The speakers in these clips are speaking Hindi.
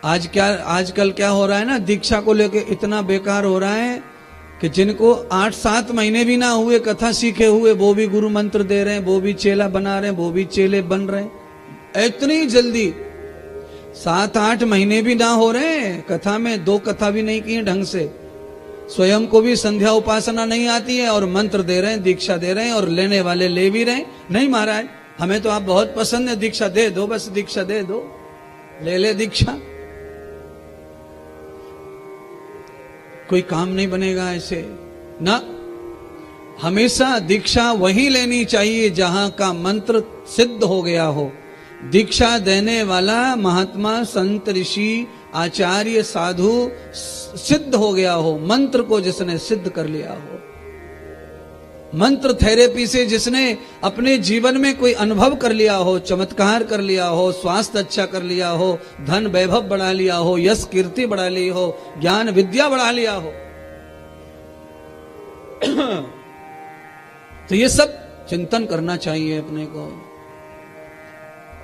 आजकल क्या हो रहा है ना, दीक्षा को लेके इतना बेकार हो रहा है कि जिनको 8-7 महीने भी ना हुए कथा सीखे हुए, वो भी गुरु मंत्र दे रहे हैं, वो भी चेला बना रहे हैं, वो भी चेले बन रहे हैं। इतनी जल्दी 7-8 महीने भी ना हो रहे हैं कथा में, 2 कथा भी नहीं की ढंग से, स्वयं को भी संध्या उपासना नहीं आती है और मंत्र दे रहे हैं, दीक्षा दे रहे हैं, और लेने वाले ले भी रहे हैं। नहीं महाराज, हमें तो आप बहुत पसंद है, दीक्षा दे दो, बस दीक्षा दे दो, ले दीक्षा। कोई काम नहीं बनेगा ऐसे ना। हमेशा दीक्षा वहीं लेनी चाहिए जहां का मंत्र सिद्ध हो गया हो। दीक्षा देने वाला महात्मा, संत, ऋषि, आचार्य, साधु सिद्ध हो गया हो, मंत्र को जिसने सिद्ध कर लिया हो, मंत्र थेरेपी से जिसने अपने जीवन में कोई अनुभव कर लिया हो, चमत्कार कर लिया हो, स्वास्थ्य अच्छा कर लिया हो, धन वैभव बढ़ा लिया हो, यश कीर्ति बढ़ा ली हो, ज्ञान विद्या बढ़ा लिया हो, तो ये सब चिंतन करना चाहिए अपने को।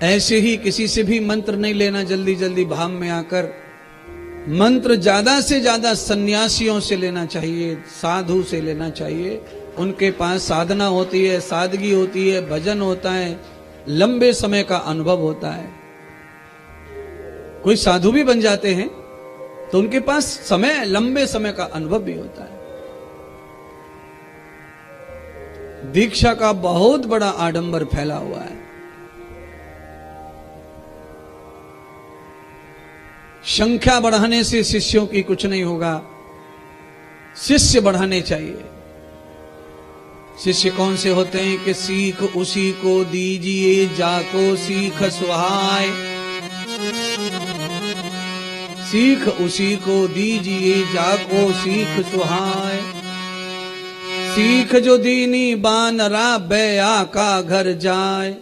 ऐसे ही किसी से भी मंत्र नहीं लेना जल्दी जल्दी भाव में आकर। मंत्र ज्यादा से ज्यादा सन्यासियों से लेना चाहिए, साधु से लेना चाहिए। उनके पास साधना होती है, सादगी होती है, भजन होता है, लंबे समय का अनुभव होता है। कोई साधु भी बन जाते हैं तो उनके पास समय, लंबे समय का अनुभव भी होता है। दीक्षा का बहुत बड़ा आडंबर फैला हुआ है। संख्या बढ़ाने से शिष्यों की कुछ नहीं होगा, शिष्य बढ़ाने चाहिए। शिष्य कौन से होते हैं कि सीख उसी को दीजिए जाको सीख सुहाय, सीख उसी को दीजिए जाको सीख सुहाय, सीख जो दीनी बानरा बया का घर जाए।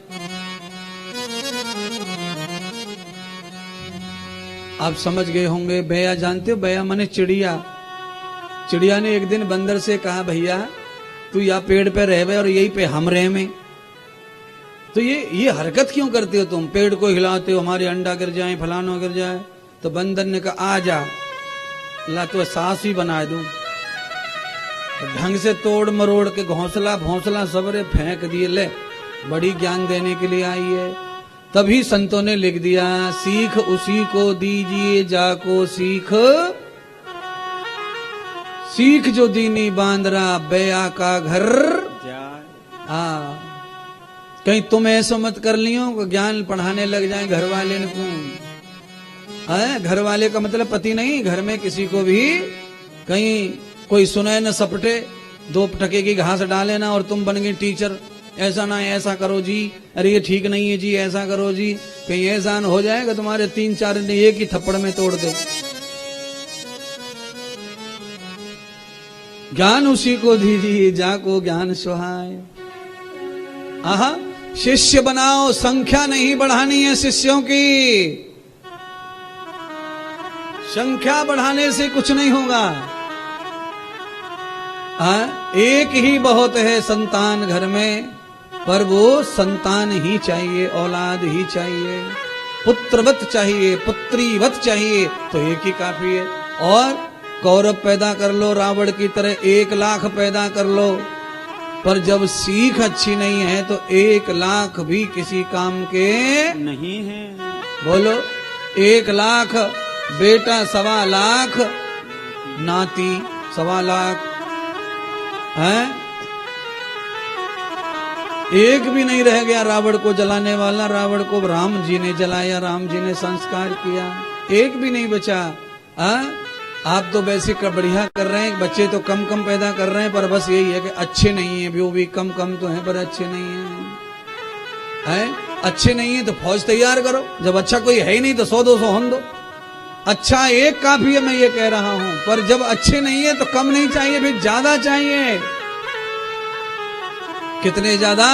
आप समझ गए होंगे, बया जानते हो, बया माने चिड़िया। चिड़िया ने एक दिन बंदर से कहा, भैया तू या पेड़ पे रहे और यही पे हम रहे में, तो ये हरकत क्यों करते हो तुम, पेड़ को हिलाते हो, हमारे अंडा गिर जाए, फलाना गिर जाए। तो बंदर ने कहा, आ जा, ला तो सांस ही बना दूं। तो ढंग से तोड़ मरोड़ के घोंसला भोंसला सबरे फेंक दिए, ले बड़ी ज्ञान देने के लिए आई है। तभी संतों ने लिख दिया, सीख उसी को दीजिए जाको सीख, सीख जो दीनी बांदरा बया का घर जाए। कहीं तुम ऐसा मत कर लियो ज्ञान पढ़ाने लग जाए घर वाले को। घर वाले का मतलब पति नहीं, घर में किसी को भी कहीं कोई सुने न सपटे, 2 टके की घास डाले ना और तुम बन गई टीचर। ऐसा ना, ऐसा करो जी, अरे ये ठीक नहीं है जी, ऐसा करो जी, कहीं ऐसा हो जाएगा तुम्हारे 3-4 ने एक ही थप्पड़ में तोड़ दे। ज्ञान उसी को दीजिए जाको ज्ञान सुहाय। आहा, शिष्य बनाओ, संख्या नहीं बढ़ानी है शिष्यों की। संख्या बढ़ाने से कुछ नहीं होगा। एक ही बहुत है संतान घर में, पर वो संतान ही चाहिए, औलाद ही चाहिए, पुत्रवत चाहिए, पुत्रीवत चाहिए, तो एक ही काफी है। और कौरव पैदा कर लो रावण की तरह, 1 लाख पैदा कर लो, पर जब सीख अच्छी नहीं है तो 1 लाख भी किसी काम के नहीं है। बोलो, 1 लाख बेटा, 1.25 लाख नाती, 1.25 लाख है, एक भी नहीं रह गया रावण को जलाने वाला। रावण को राम जी ने जलाया, राम जी ने संस्कार किया, एक भी नहीं बचा। आप तो वैसे बढ़िया कर रहे हैं, बच्चे तो कम कम पैदा कर रहे हैं, पर बस यही है कि अच्छे नहीं है, वो भी कम कम तो है पर अच्छे नहीं है। अच्छे नहीं है तो फौज तैयार करो, जब अच्छा कोई है ही नहीं तो 100-200 हम दो। अच्छा एक काफी है, मैं ये कह रहा हूं, पर जब अच्छे नहीं है तो कम नहीं चाहिए, फिर ज्यादा चाहिए। कितने ज्यादा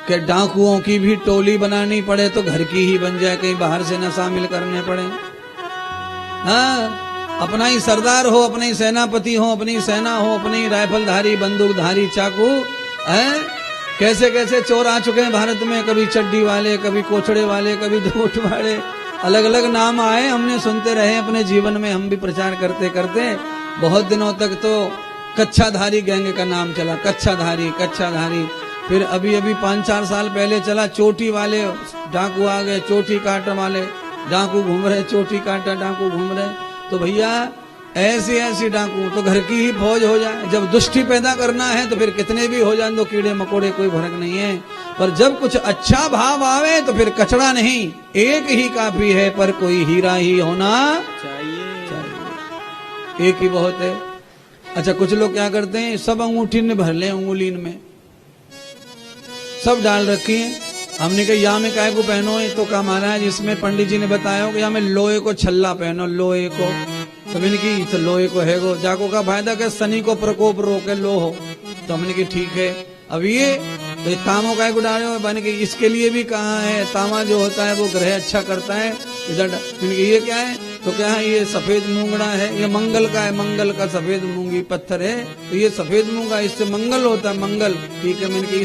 कि डाकुओं की भी टोली बनानी पड़े तो घर की ही बन जाए, कहीं बाहर से न शामिल करने पड़े। अपना ही सरदार हो, अपने ही सेनापति हो, अपनी सेना हो, अपनी राइफलधारी, बंदूकधारी, चाकू। कैसे कैसे चोर आ चुके हैं भारत में, कभी चड्डी वाले, कभी कोचड़े वाले, कभी धोट वाले, अलग अलग नाम आए, हमने सुनते रहे अपने जीवन में, हम भी प्रचार करते करते बहुत दिनों तक तो कच्छाधारी गैंग का नाम चला, कच्छाधारी कच्छाधारी। फिर अभी अभी 5-4 साल पहले चला चोटी वाले डाकू आ गए, चोटी काटने वाले डाकू घूम रहे, चोटी काटा डाकू घूम रहे। तो भैया ऐसे ऐसे डाकू तो घर की ही फौज हो जाए। जब दुष्टि पैदा करना है तो फिर कितने भी हो जाए, तो कीड़े मकोड़े कोई फर्क नहीं है। पर जब कुछ अच्छा भाव आवे तो फिर कचड़ा नहीं, एक ही काफी है, पर कोई हीरा ही होना चाहिए। एक ही बहुत है। अच्छा, कुछ लोग क्या करते हैं, सब अंगूठी ने भर ले, अंगुलीन में सब डाल रखी है। हमने कहा या में काय को पहनो है, तो कहा महाराज इसमें पंडित जी ने बताया कि या में लोहे को छल्ला पहनो, लोहे को। तो मैंने की तो लोहे को है गो, जाको का फायदा क्या, शनि को प्रकोप रोके लो हो। तो हमने की ठीक है। अब ये तो तामो काय को डाले हो, मैंने की इसके लिए भी कहा है, तामा जो होता है वो ग्रह अच्छा करता है। इधर ये क्या है, तो क्या है, ये सफेद मूंगड़ा है, ये मंगल का है, मंगल का सफेद मूंगी पत्थर है, तो ये सफेद मूंगा, इससे मंगल होता है, मंगल। ठीक है, मैंने की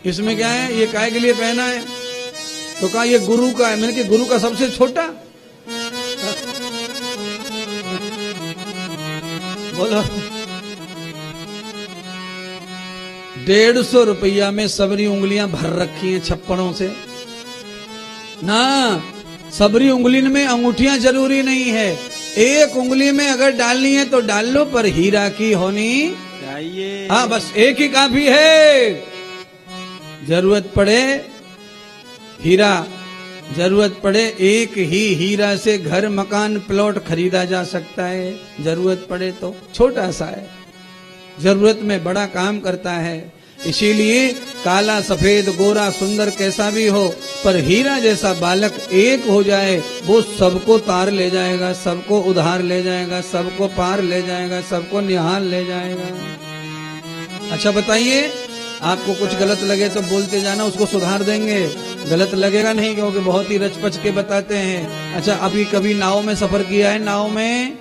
इसमें क्या है, ये काय के लिए पहना है, तो कहा ये गुरु का है। मैंने कि गुरु का सबसे छोटा, बोलो 150 रुपया में सबरी उंगलियां भर रखी हैं छप्पड़ों से ना। सबरी उंगली में अंगूठियां जरूरी नहीं है, एक उंगली में अगर डालनी है तो डाल लो, पर हीरा की होनी चाहिए। हाँ, बस एक ही काफी है। जरूरत पड़े हीरा, जरूरत पड़े एक ही हीरा से घर मकान प्लॉट खरीदा जा सकता है। जरूरत पड़े तो छोटा सा है, जरूरत में बड़ा काम करता है। इसीलिए काला सफेद गोरा सुंदर कैसा भी हो, पर हीरा जैसा बालक एक हो जाए, वो सबको तार ले जाएगा, सबको उधार ले जाएगा, सबको पार ले जाएगा, सबको निहाल ले जाएगा। अच्छा बताइए, आपको कुछ गलत लगे तो बोलते जाना, उसको सुधार देंगे। गलत लगेगा नहीं, क्योंकि बहुत ही रचपच के बताते हैं। अच्छा, अभी कभी नाव में सफर किया है? नाव में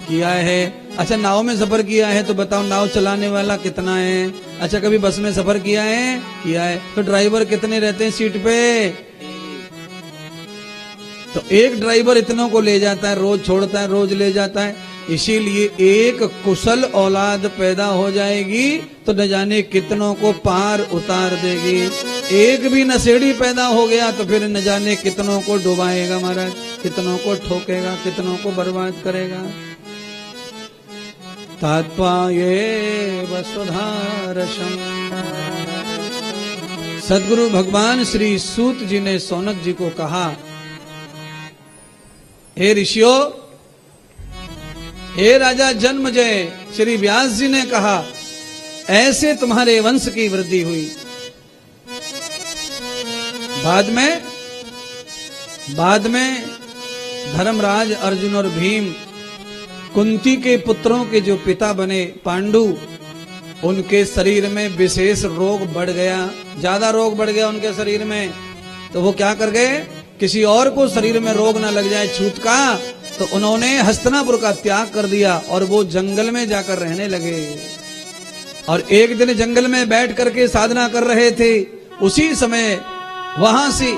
किया है। अच्छा, नाव में सफर किया है तो बताओ नाव चलाने वाला कितना है? अच्छा, कभी बस में सफर किया है? किया है। तो ड्राइवर कितने रहते हैं सीट पे? तो एक ड्राइवर इतनों को ले जाता है, रोज छोड़ता है, रोज ले जाता है। इसीलिए एक कुशल औलाद पैदा हो जाएगी तो न जाने कितनों को पार उतार देगी। एक भी नशेड़ी पैदा हो गया तो फिर न जाने कितनों को डुबाएगा महाराज, कितनों को ठोकेगा, कितनों को बर्बाद करेगा। तात्पाये वसुधारसम। सदगुरु भगवान श्री सूत जी ने सौनक जी को कहा, हे ऋषियों, हे राजा जन्मजय, श्री व्यास जी ने कहा ऐसे तुम्हारे वंश की वृद्धि हुई। बाद में धर्मराज अर्जुन और भीम कुंती के पुत्रों के जो पिता बने पांडु, उनके शरीर में विशेष रोग बढ़ गया, ज्यादा रोग बढ़ गया उनके शरीर में। तो वो क्या कर गए, किसी और को शरीर में रोग ना लग जाए छूत का, तो उन्होंने हस्तिनापुर का त्याग कर दिया और वो जंगल में जाकर रहने लगे। और एक दिन जंगल में बैठ करके साधना कर रहे थे, उसी समय वहां से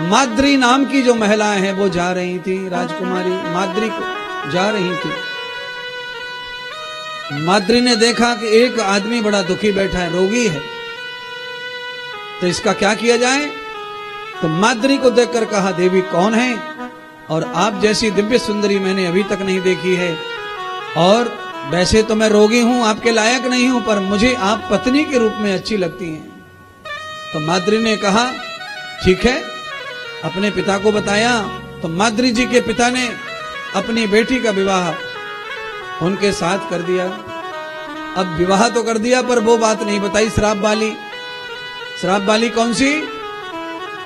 माद्री नाम की जो महिलाएं हैं वो जा रही थी, राजकुमारी माद्री को जा रही थी। माद्री ने देखा कि एक आदमी बड़ा दुखी बैठा है, रोगी है, तो इसका क्या किया जाए। तो माद्री को देखकर कहा, देवी कौन है, और आप जैसी दिव्य सुंदरी मैंने अभी तक नहीं देखी है, और वैसे तो मैं रोगी हूं, आपके लायक नहीं हूं, पर मुझे आप पत्नी के रूप में अच्छी लगती हैं। तो माद्री ने कहा ठीक है, अपने पिता को बताया। तो माद्री जी के पिता ने अपनी बेटी का विवाह उनके साथ कर दिया। अब विवाह तो कर दिया, पर वो बात नहीं बताई श्राप वाली। श्राप वाली कौन सी,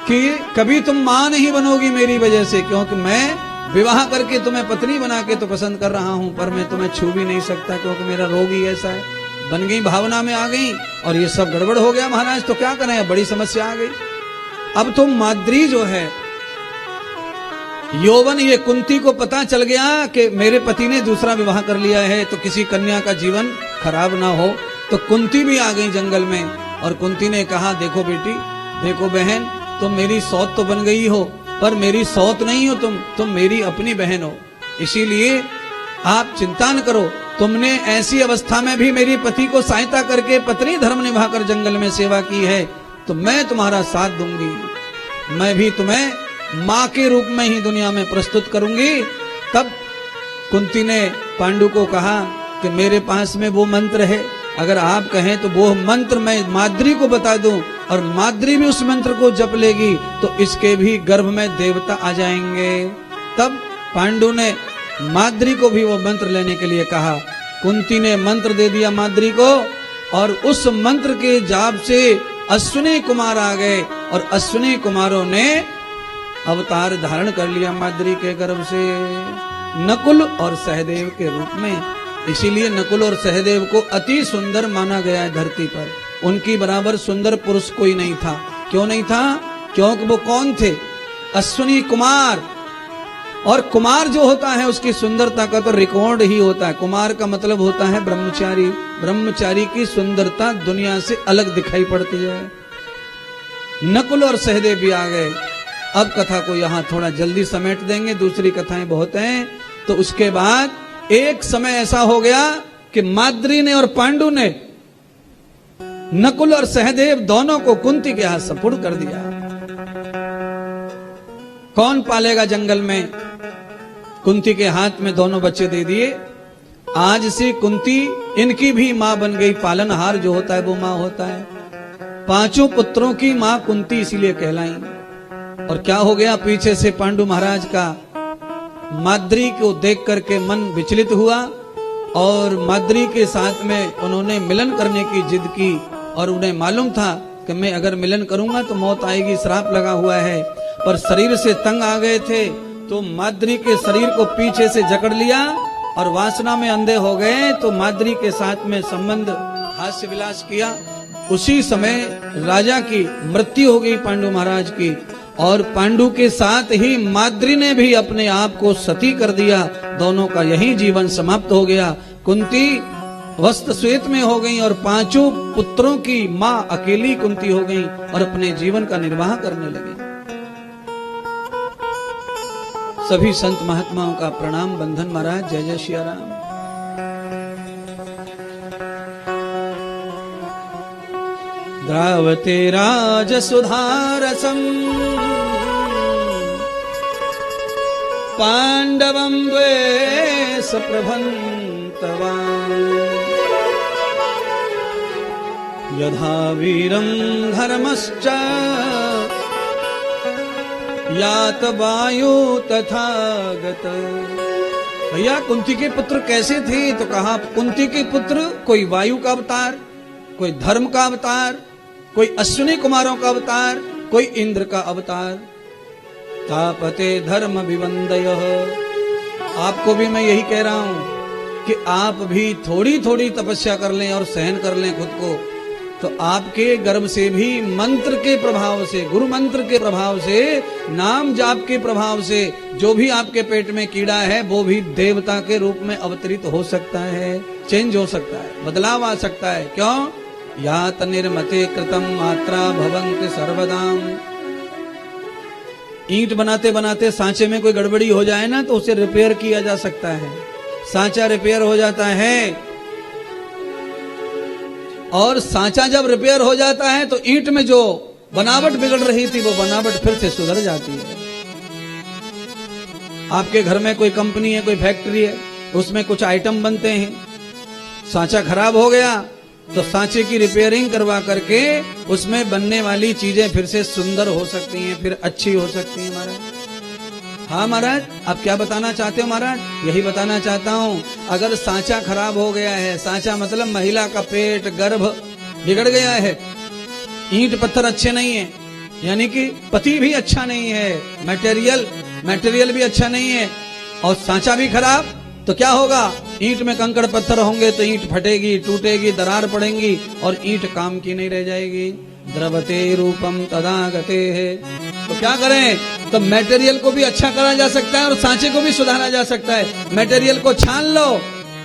कि कभी तुम मां नहीं बनोगी मेरी वजह से, क्योंकि मैं विवाह करके तुम्हें पत्नी बना के तो पसंद कर रहा हूं, पर मैं तुम्हें छू भी नहीं सकता क्योंकि मेरा रोग ही ऐसा है। बन गई, भावना में आ गई और ये सब गड़बड़ हो गया महाराज। तो क्या करें, बड़ी समस्या आ गई। अब तो माद्री जो है यौवन, ये कुंती को पता चल गया कि मेरे पति ने दूसरा विवाह कर लिया है, तो किसी कन्या का जीवन खराब ना हो। तो कुंती भी आ गई जंगल में, और कुंती ने कहा देखो बेटी, देखो बहन, तुम मेरी सौत तो बन गई हो, पर मेरी सौत नहीं हो तुम मेरी अपनी बहन हो। इसीलिए आप चिंता न करो, तुमने ऐसी अवस्था में भी मेरी पति को सहायता करके पत्नी धर्म निभाकर जंगल में सेवा की है, तो मैं तुम्हारा साथ दूंगी। मैं भी तुम्हें मां के रूप में ही दुनिया में प्रस्तुत करूंगी। तब कुंती ने पांडु को कहा कि मेरे पास में वो मंत्र है, अगर आप कहें तो वो मंत्र मैं माद्री को बता दूं और माद्री भी उस मंत्र को जप लेगी तो इसके भी गर्भ में देवता आ जाएंगे। तब पांडु ने माद्री को भी वो मंत्र लेने के लिए कहा। कुंती ने मंत्र दे दिया माद्री को और उस मंत्र के जाप से अश्विनी कुमार आ गए और अश्विनी कुमारों ने अवतार धारण कर लिया माद्री के गर्भ से, नकुल और सहदेव के रूप में। इसीलिए नकुल और सहदेव को अति सुंदर माना गया है धरती पर। उनकी बराबर सुंदर पुरुष कोई नहीं था। क्यों नहीं था? क्योंकि वो कौन थे? अश्विनी कुमार। और कुमार जो होता है उसकी सुंदरता का तो रिकॉर्ड ही होता है। कुमार का मतलब होता है ब्रह्मचारी। ब्रह्मचारी की सुंदरता दुनिया से अलग दिखाई पड़ती है। नकुल और सहदेव भी आ गए। अब कथा को यहाँ थोड़ा जल्दी समेट देंगे, दूसरी कथाएं बहुत हैं। तो उसके बाद एक समय ऐसा हो गया कि माद्री ने और पांडु ने नकुल और सहदेव दोनों को कुंती के हाथ सुपुर्द कर दिया। कौन पालेगा जंगल में? कुंती के हाथ में दोनों बच्चे दे दिए। आज से कुंती इनकी भी मां बन गई। पालनहार जो होता है वो मां होता है। पांचों पुत्रों की मां कुंती इसीलिए कहलाई। और क्या हो गया? पीछे से पांडु महाराज का माद्री को देख करके मन विचलित हुआ और माद्री के साथ में उन्होंने मिलन करने की जिद की। और उन्हें मालूम था कि मैं अगर मिलन करूंगा तो मौत आएगी, श्राप लगा हुआ है। पर शरीर से तंग आ गए थे तो माद्री के शरीर को पीछे से जकड़ लिया और वासना में अंधे हो गए तो माद्री के साथ में संबंध हास्य विलास किया। उसी समय राजा की मृत्यु हो गई पांडु महाराज की। और पांडु के साथ ही माद्री ने भी अपने आप को सती कर दिया। दोनों का यही जीवन समाप्त हो गया। कुंती वस्त्र श्वेत में हो गई और पांचों पुत्रों की मां अकेली कुंती हो गई और अपने जीवन का निर्वाह करने लगी। सभी संत महात्माओं का प्रणाम। बंधन महाराज। जय जय श्री राम। द्रावते राजसुधारसम् पांडवं द्वे सप्रभन्तवान् यथा वीरं धर्मश्च यात वायु तथा गत। भैया कुंती के पुत्र कैसे थे? तो कहा कुंती के पुत्र कोई वायु का अवतार, कोई धर्म का अवतार, कोई अश्विनी कुमारों का अवतार, कोई इंद्र का अवतार। तापते धर्म विवंदयः। आपको भी मैं यही कह रहा हूं कि आप भी थोड़ी थोड़ी तपस्या कर लें और सहन कर लें खुद को, तो आपके गर्भ से भी मंत्र के प्रभाव से, गुरु मंत्र के प्रभाव से, नाम जाप के प्रभाव से जो भी आपके पेट में कीड़ा है वो भी देवता के रूप में अवतरित हो सकता है, चेंज हो सकता है, बदलाव आ सकता है। क्यों? यात निर्मते कृतम मात्रा भवन्ति सर्वदाम। ईंट बनाते बनाते सांचे में कोई गड़बड़ी हो जाए ना तो उसे रिपेयर किया जा सकता है। सांचा रिपेयर हो जाता है और सांचा जब रिपेयर हो जाता है तो ईंट में जो बनावट बिगड़ रही थी वो बनावट फिर से सुधर जाती है। आपके घर में कोई कंपनी है, कोई फैक्ट्री है, उसमें कुछ आइटम बनते हैं, सांचा खराब हो गया तो सांचे की रिपेयरिंग करवा करके उसमें बनने वाली चीजें फिर से सुंदर हो सकती हैं, फिर अच्छी हो सकती हैं। महाराज हाँ महाराज, आप क्या बताना चाहते हो महाराज? यही बताना चाहता हूँ, अगर सांचा खराब हो गया है, सांचा मतलब महिला का पेट गर्भ बिगड़ गया है, ईंट पत्थर अच्छे नहीं है, यानी कि पति भी अच्छा नहीं है, मटेरियल भी अच्छा नहीं है और सांचा भी खराब, तो क्या होगा? ईंट में कंकड़ पत्थर होंगे तो ईंट फटेगी, टूटेगी, दरार पड़ेंगी और ईंट काम की नहीं रह जाएगी। द्रवते रूपम तदा गते है। तो क्या करें? तो मटेरियल को भी अच्छा करा जा सकता है और सांचे को भी सुधारा जा सकता है। मटेरियल को छान लो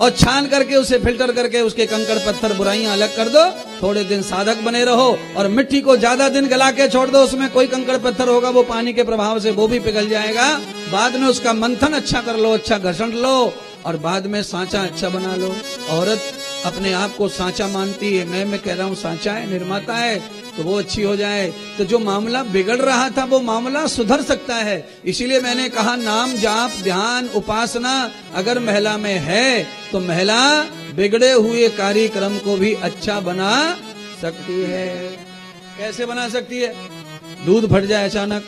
और छान करके उसे फिल्टर करके उसके कंकड़ पत्थर बुराइयां अलग कर दो। थोड़े दिन साधक बने रहो और मिट्टी को ज्यादा दिन गला के छोड़ दो। उसमें कोई कंकड़ पत्थर होगा वो पानी के प्रभाव से वो भी पिघल जाएगा। बाद में उसका मंथन अच्छा कर लो, अच्छा घर्षण लो और बाद में सांचा अच्छा बना लो। औरत अपने आप को सांचा मानती है, मैं कह रहा हूँ सांचा है, निर्माता है, तो वो अच्छी हो जाए। तो जो मामला बिगड़ रहा था वो मामला सुधर सकता है। इसीलिए मैंने कहा नाम जाप ध्यान उपासना अगर महिला में है तो महिला बिगड़े हुए कार्यक्रम को भी अच्छा बना सकती है। कैसे बना सकती है? दूध फट जाए अचानक,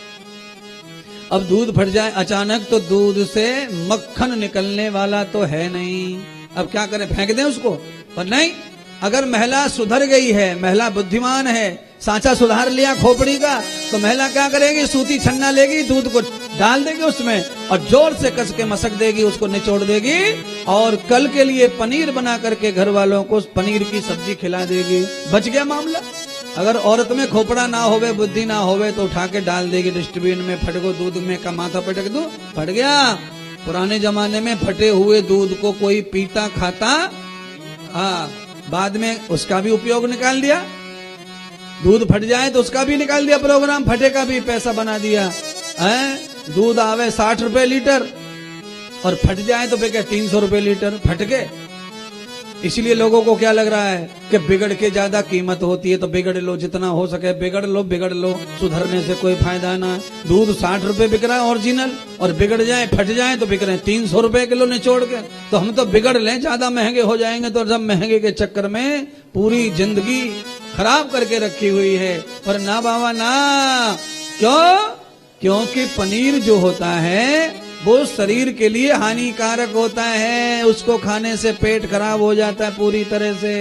अब दूध फट जाए अचानक तो दूध से मक्खन निकलने वाला तो है नहीं। अब क्या करें, फेंक दें उसको? पर नहीं, अगर महिला सुधर गई है, महिला बुद्धिमान है, सांचा सुधार लिया खोपड़ी का, तो महिला क्या करेगी, सूती छन्ना लेगी, दूध को डाल देगी उसमें और जोर से कस के मसक देगी, उसको निचोड़ देगी और कल के लिए पनीर बना करके घर वालों को पनीर की सब्जी खिला देगी। बच गया मामला। अगर औरत में खोपड़ा ना होवे, बुद्धि ना होवे तो उठा के डाल देगी डस्टबिन में, फटको दूध में का माथा पटक दो, फट गया। पुराने जमाने में फटे हुए दूध को कोई पीता खाता, हाँ, बाद में उसका भी उपयोग निकाल दिया। दूध फट जाए तो उसका भी निकाल दिया प्रोग्राम, फटे का भी पैसा बना दिया है। दूध आवे 60 रुपए लीटर और फट जाए तो बिके 300 रुपए लीटर, फट के। इसलिए लोगों को क्या लग रहा है कि बिगड़ के ज्यादा कीमत होती है, तो बिगड़ लो, जितना हो सके बिगड़ लो, सुधरने से कोई फायदा ना। दूध 60 रुपए बिक रहा है ओरिजिनल और बिगड़ जाए फट जाए तो बिक रहे हैं 300 रुपए किलो निचोड़ के। तो हम तो बिगड़ लें, ज्यादा महंगे हो जाएंगे, तो जब महंगे के चक्कर में पूरी जिंदगी खराब करके रखी हुई है। पर ना बाबा ना, क्यों? क्योंकि पनीर जो होता है वो शरीर के लिए हानिकारक होता है, उसको खाने से पेट खराब हो जाता है पूरी तरह से,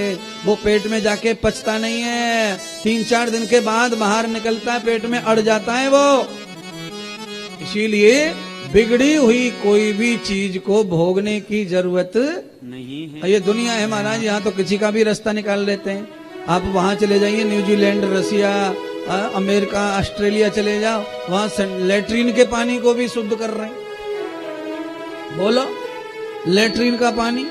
वो पेट में जाके पचता नहीं है, 3-4 दिन के बाद बाहर निकलता है, पेट में अड़ जाता है वो। इसीलिए बिगड़ी हुई कोई भी चीज को भोगने की जरूरत नहीं है। ये दुनिया है महाराज, यहाँ तो किसी का भी रास्ता निकाल लेते हैं। आप वहां चले जाइए, न्यूजीलैंड, रसिया, अमेरिका, ऑस्ट्रेलिया चले जाओ, वहां लेट्रिन के पानी को भी शुद्ध कर रहे हैं। बोलो, लेट्रिन का पानी,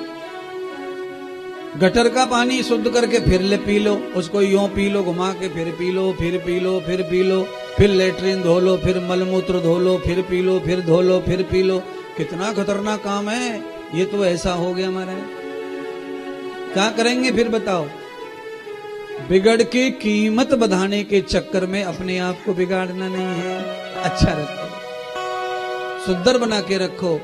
गटर का पानी शुद्ध करके फिर ले पी लो, उसको यूं पी लो, घुमा के फिर पी लो, फिर पी लो, फिर पी लो, फिर लेट्रिन धो लो, फिर मलमूत्र धो लो, फिर पी लो, फिर धो लो, फिर पी लो। कितना खतरनाक काम है ये। तो ऐसा हो गया हमारा, क्या करेंगे फिर बताओ? बिगड़ के कीमत बढ़ाने के चक्कर में अपने आप को बिगाड़ना नहीं है। अच्छा रखो, सुंदर बना के रखो,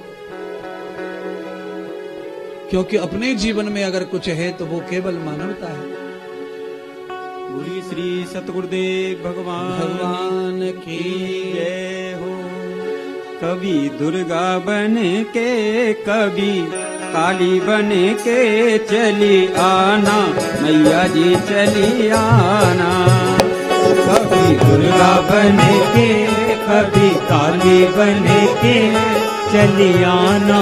क्योंकि अपने जीवन में अगर कुछ है तो वो केवल मानवता है। बोलिए श्री सतगुरुदेव भगवान की जय हो। कभी दुर्गा बन के कभी काली बन के चली आना, मैया जी चली आना। कभी दुर्गा बन के कभी काली बन के चली आना।